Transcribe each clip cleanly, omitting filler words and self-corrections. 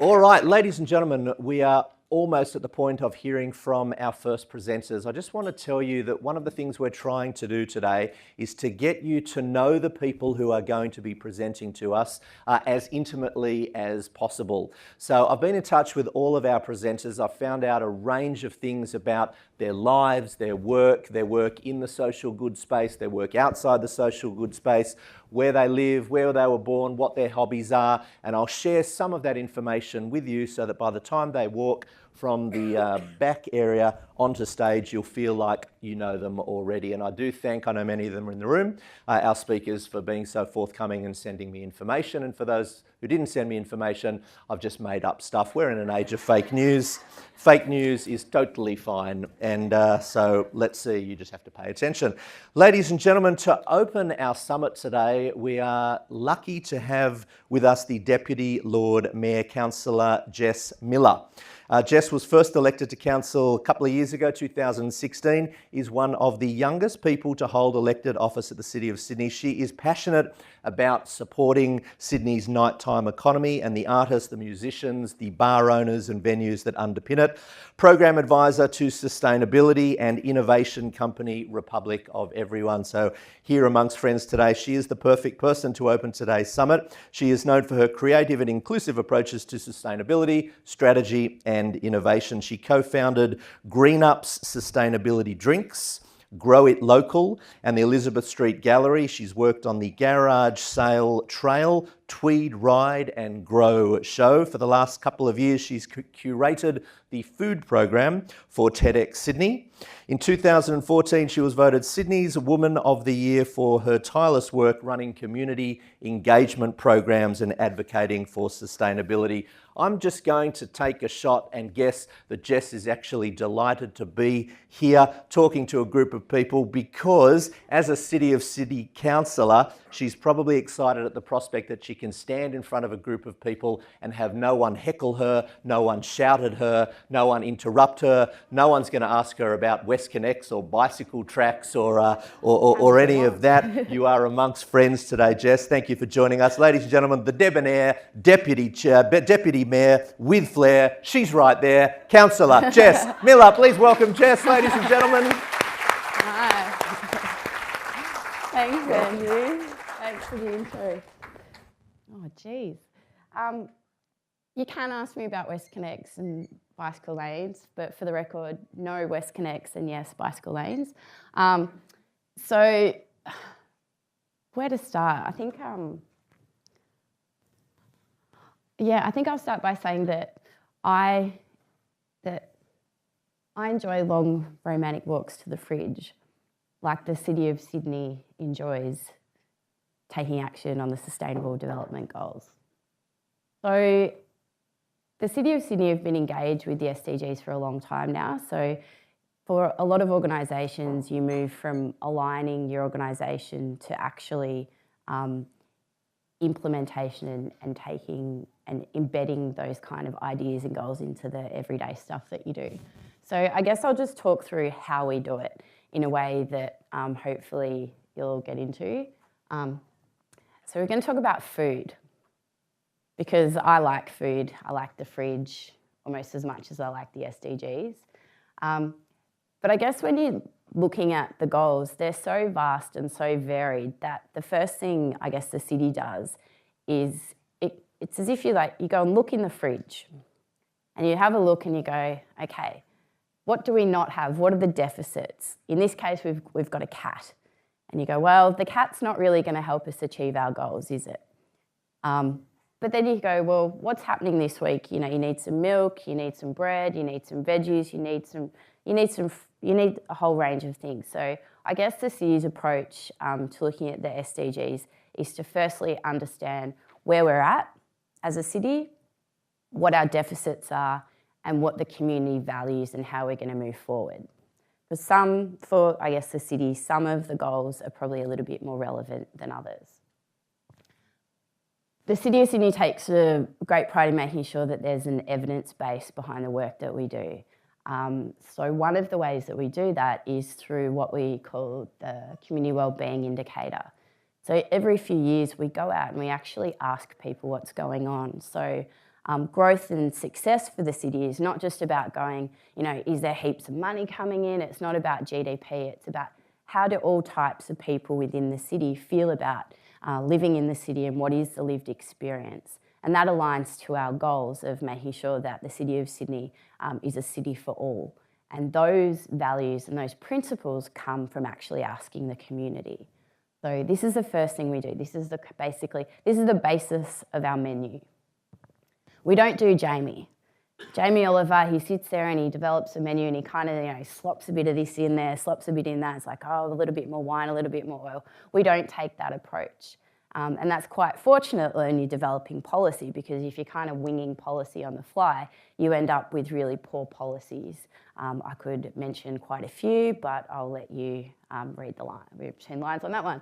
All right, ladies and gentlemen, we are almost at the point of hearing from our first presenters. I just want to tell you that one of the things we're trying to do today is to get you to know the people who are going to be presenting to us as intimately as possible. So I've been in touch with all of our presenters. I've found out a range of things about their lives, their work in the social good space, their work outside the social good space, where they live, where they were born, what their hobbies are, and I'll share some of that information with you so that by the time they walk from the back area onto stage, you'll feel like you know them already. And I do thank, I know many of them are in the room, our speakers for being so forthcoming and sending me information. And for those who didn't send me information, I've just made up stuff. We're in an age of fake news. Fake news is totally fine. And so let's see, you just have to pay attention. Ladies and gentlemen, to open our summit today, we are lucky to have with us the Deputy Lord Mayor, Councillor Jess Miller. Jess was first elected to council a couple of years ago, 2016, is one of the youngest people to hold elected office at the City of Sydney. She is passionate about supporting Sydney's nighttime economy and the artists, the musicians, the bar owners and venues that underpin it. Program advisor to sustainability and innovation company Republic of Everyone. So here amongst friends today, she is the perfect person to open today's summit. She is known for her creative and inclusive approaches to sustainability, strategy and innovation. She co-founded Green Up's Sustainability Drinks, Grow It Local and the Elizabeth Street Gallery. She's worked on the Garage Sale Trail, Tweed Ride and Grow show. For the last couple of years, she's curated the food program for TEDx Sydney. In 2014, she was voted Sydney's Woman of the Year for her tireless work running community engagement programs and advocating for sustainability. I'm just going to take a shot and guess that Jess is actually delighted to be here talking to a group of people because as a City of Sydney councillor, she's probably excited at the prospect that she can stand in front of a group of people and have no one heckle her, no one shout at her, no one interrupt her, no one's going to ask her about WestConnex or bicycle tracks or any of that. You are amongst friends today, Jess. Thank you for joining us. Ladies and gentlemen, the debonair Deputy Mayor with flair, she's right there, Councillor Jess Miller. Please welcome Jess, ladies and gentlemen. Hi. Thanks, Andrew. Thanks for the intro. Oh, geez. You can ask me about WestConnex and bicycle lanes, but for the record, no WestConnex and yes, bicycle lanes. So, where to start? I think I'll start by saying that I enjoy long romantic walks to the fridge, like the City of Sydney enjoys taking action on the Sustainable Development Goals. So the City of Sydney have been engaged with the SDGs for a long time now. So for a lot of organisations, you move from aligning your organisation to actually implementation and taking and embedding those kind of ideas and goals into the everyday stuff that you do. So I guess I'll just talk through how we do it in a way that hopefully you'll get into. So we're going to talk about food because I like food. I like the fridge almost as much as I like the SDGs. But I guess when you're looking at the goals, they're so vast and so varied that the first thing I guess the city does is it's as if you go and look in the fridge and you have a look and you go, okay, what do we not have? What are the deficits? In this case, we've got a cat. And you go, well, the cat's not really going to help us achieve our goals, is it? But then you go, well, what's happening this week? You know, you need some milk, you need some bread, you need some veggies, you need a whole range of things. So I guess the city's approach to looking at the SDGs is to firstly understand where we're at as a city, what our deficits are, and what the community values and how we're going to move forward. For I guess the city, some of the goals are probably a little bit more relevant than others. The City of Sydney takes a great pride in making sure that there's an evidence base behind the work that we do. So one of the ways that we do that is through what we call the Community Wellbeing Indicator. So every few years we go out and we actually ask people what's going on. So growth and success for the city is not just about going, is there heaps of money coming in? It's not about GDP, it's about how do all types of people within the city feel about living in the city and what is the lived experience. And that aligns to our goals of making sure that the City of Sydney is a city for all. And those values and those principles come from actually asking the community. So this is the first thing we do. This is the basis of our menu. We don't do Jamie. Jamie Oliver, he sits there and he develops a menu and he kind of, slops a bit of this in there, slops a bit in that. It's like, a little bit more wine, a little bit more oil. We don't take that approach. And that's quite fortunate when you're developing policy, because if you're kind of winging policy on the fly, you end up with really poor policies. I could mention quite a few, but I'll let you read between lines on that one.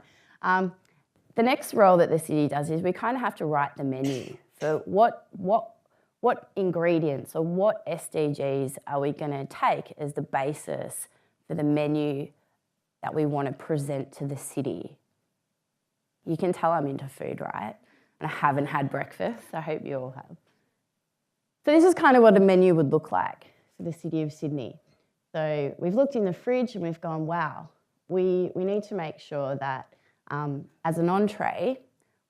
The next role that the city does is we kind of have to write the menu. So what ingredients or what SDGs are we going to take as the basis for the menu that we want to present to the city? You can tell I'm into food, right? And I haven't had breakfast. I hope you all have. So this is kind of what a menu would look like for the City of Sydney. So we've looked in the fridge and we've gone, wow, we need to make sure that as an entree,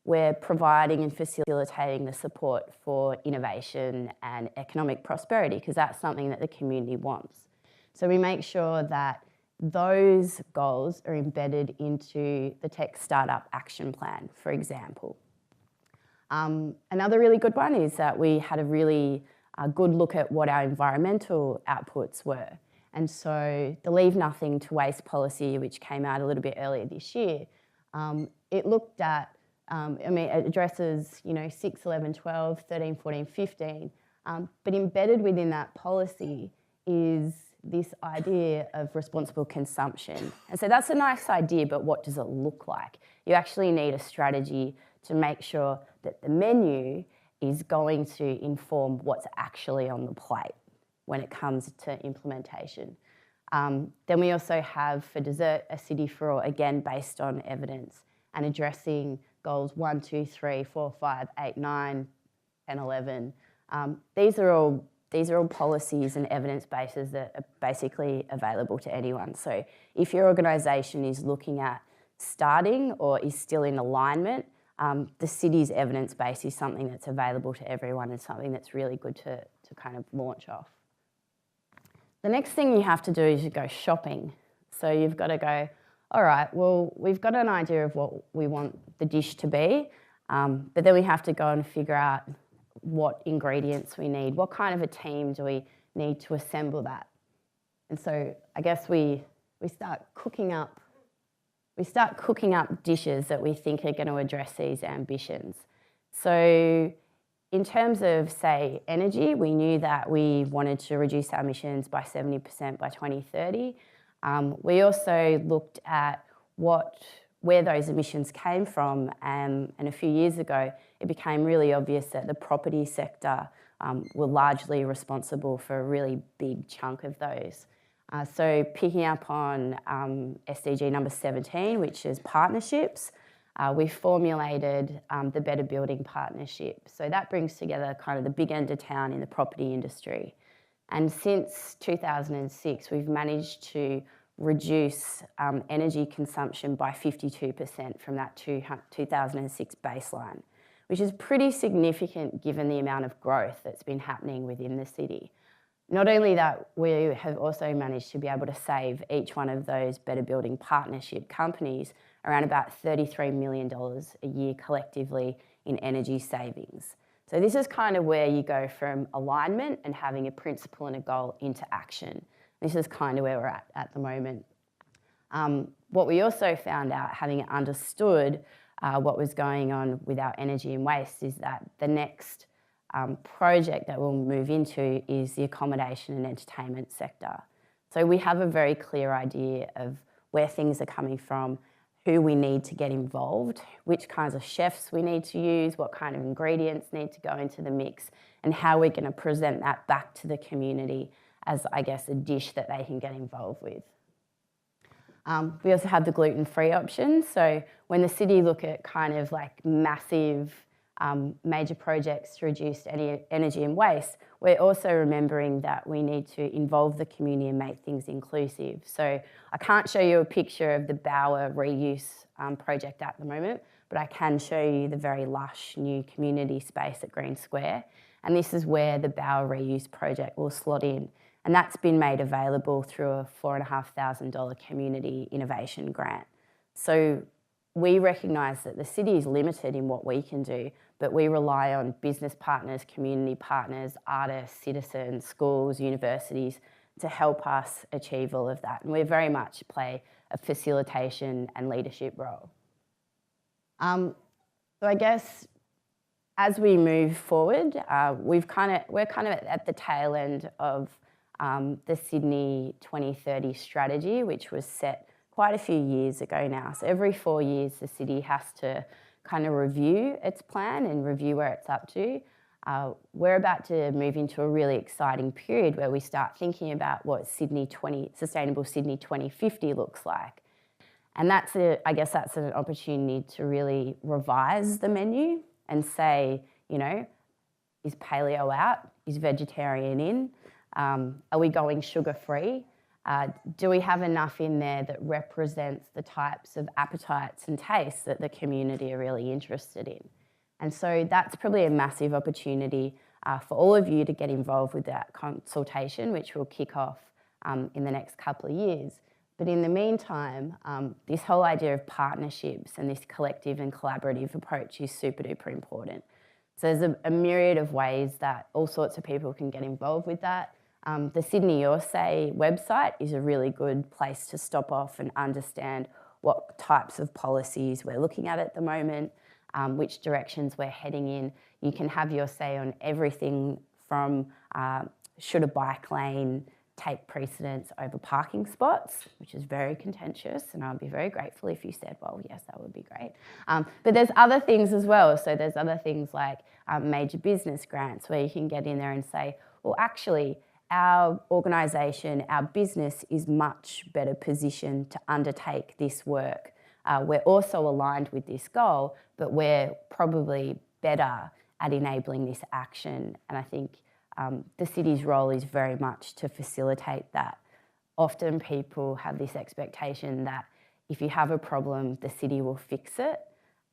we're providing and facilitating the support for innovation and economic prosperity, because that's something that the community wants. So we make sure that those goals are embedded into the Tech Startup Action Plan, for example. Another really good one is that we had a really good look at what our environmental outputs were. And so the Leave Nothing to Waste policy, which came out a little bit earlier this year, it looked at, it addresses, 6, 11, 12, 13, 14, 15, but embedded within that policy is this idea of responsible consumption. And so that's a nice idea, but what does it look like? You actually need a strategy to make sure that the menu is going to inform what's actually on the plate when it comes to implementation. Then we also have for dessert, a city for all, again, based on evidence and addressing goals 1, 2, 3, 4, 5, 8, 9, 10, 11. These are all policies and evidence bases that are basically available to anyone. So if your organisation is looking at starting or is still in alignment, the city's evidence base is something that's available to everyone and something that's really good to kind of launch off. The next thing you have to do is you go shopping. So you've got to go, all right, well, we've got an idea of what we want the dish to be, but then we have to go and figure out what ingredients we need, what kind of a team do we need to assemble that. And so I guess we start cooking up dishes that we think are going to address these ambitions. So in terms of, say, energy, we knew that we wanted to reduce our emissions by 70% by 2030. We also looked at where those emissions came from, and a few years ago, it became really obvious that the property sector were largely responsible for a really big chunk of those. So picking up on SDG number 17, which is partnerships, we formulated the Better Building Partnership. So that brings together kind of the big end of town in the property industry. And since 2006, we've managed to reduce energy consumption by 52% from that 2006 baseline, which is pretty significant given the amount of growth that's been happening within the city. Not only that, we have also managed to be able to save each one of those Better Building Partnership companies around about $33 million a year collectively in energy savings. So this is kind of where you go from alignment and having a principle and a goal into action. This is kind of where we're at the moment. What we also found out, having understood what was going on with our energy and waste, is that the next project that we'll move into is the accommodation and entertainment sector. So we have a very clear idea of where things are coming from, who we need to get involved, which kinds of chefs we need to use, what kind of ingredients need to go into the mix, and how we're going to present that back to the community as, I guess, a dish that they can get involved with. We also have the gluten-free option. So when the city look at kind of like massive major projects to reduce energy and waste, we're also remembering that we need to involve the community and make things inclusive. So I can't show you a picture of the Bower reuse project at the moment, but I can show you the very lush new community space at Green Square. And this is where the Bower reuse project will slot in. And that's been made available through a $4,500 community innovation grant. So we recognise that the city is limited in what we can do, but we rely on business partners, community partners, artists, citizens, schools, universities to help us achieve all of that. And we very much play a facilitation and leadership role. So I guess as we move forward, we're kind of at the tail end of the Sydney 2030 strategy, which was set quite a few years ago now. So every 4 years, the city has to kind of review its plan and review where it's up to. We're about to move into a really exciting period where we start thinking about what Sustainable Sydney 2050 looks like. And I guess that's an opportunity to really revise the menu and say, you know, is paleo out? Is vegetarian in? Are we going sugar-free? Do we have enough in there that represents the types of appetites and tastes that the community are really interested in? And so that's probably a massive opportunity for all of you to get involved with that consultation, which will kick off in the next couple of years. But in the meantime, this whole idea of partnerships and this collective and collaborative approach is super duper important. So there's a myriad of ways that all sorts of people can get involved with that. The Sydney Your Say website is a really good place to stop off and understand what types of policies we're looking at the moment, which directions we're heading in. You can have your say on everything from should a bike lane take precedence over parking spots, which is very contentious, and I'd be very grateful if you said, well, yes, that would be great. But there's other things as well. So there's other things like major business grants where you can get in there and say, well, actually, our organisation, our business is much better positioned to undertake this work. We're also aligned with this goal, but we're probably better at enabling this action. And I think the city's role is very much to facilitate that. Often people have this expectation that if you have a problem, the city will fix it.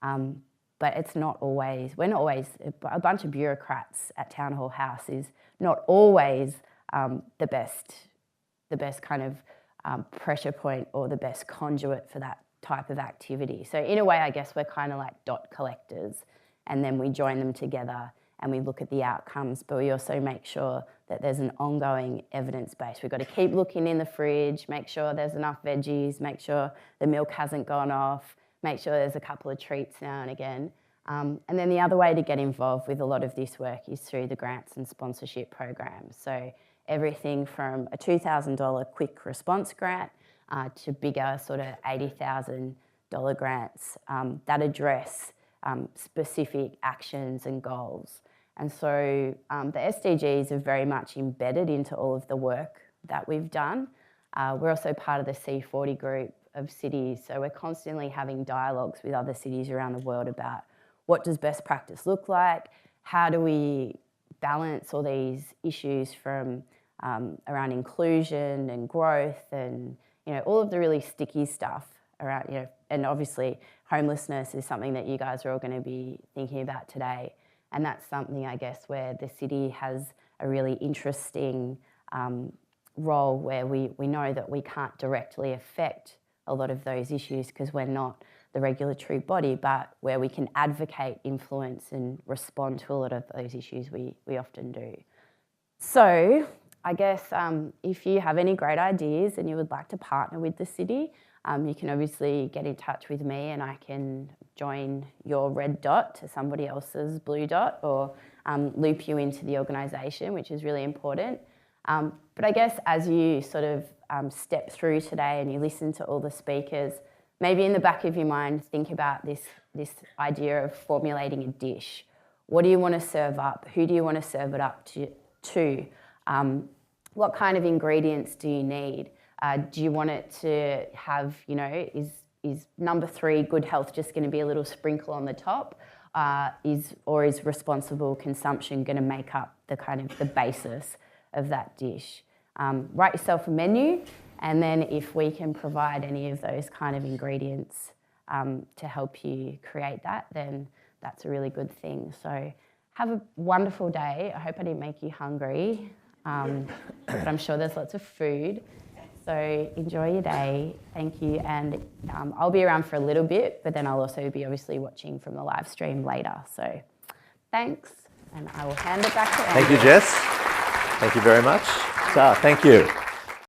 But it's not always, we're not always, a bunch of bureaucrats at Town Hall House is not always the best kind of pressure point or the best conduit for that type of activity. So in a way, I guess we're kind of like dot collectors, and then we join them together and we look at the outcomes, but we also make sure that there's an ongoing evidence base. We've got to keep looking in the fridge, make sure there's enough veggies, make sure the milk hasn't gone off, make sure there's a couple of treats now and again. And then the other way to get involved with a lot of this work is through the grants and sponsorship programs. So everything from a $2,000 quick response grant to bigger sort of $80,000 grants that address specific actions and goals. And so the SDGs are very much embedded into all of the work that we've done. We're also part of the C40 group of cities, so we're constantly having dialogues with other cities around the world about what does best practice look like, how do we balance all these issues from around inclusion and growth and all of the really sticky stuff around, and obviously homelessness is something that you guys are all going to be thinking about today. And that's something, I guess, where the city has a really interesting role where we know that we can't directly affect a lot of those issues because we're not the regulatory body, but where we can advocate, influence and respond to a lot of those issues we often do. So I guess if you have any great ideas and you would like to partner with the city, you can obviously get in touch with me and I can join your red dot to somebody else's blue dot or loop you into the organisation, which is really important. But I guess as you sort of step through today and you listen to all the speakers, maybe in the back of your mind, think about this idea of formulating a dish. What do you want to serve up? Who do you want to serve it up to? What kind of ingredients do you need? Do you want it to have, is number 3, good health, just going to be a little sprinkle on the top? is responsible consumption going to make up the kind of the basis of that dish? Write yourself a menu, and then if we can provide any of those kind of ingredients to help you create that, then that's a really good thing. So have a wonderful day. I hope I didn't make you hungry, but I'm sure there's lots of food. So enjoy your day. Thank you. And I'll be around for a little bit, but then I'll also be obviously watching from the live stream later. So thanks. And I will hand it back to Andrew. Thank you, Jess. Thank you very much. Thank you.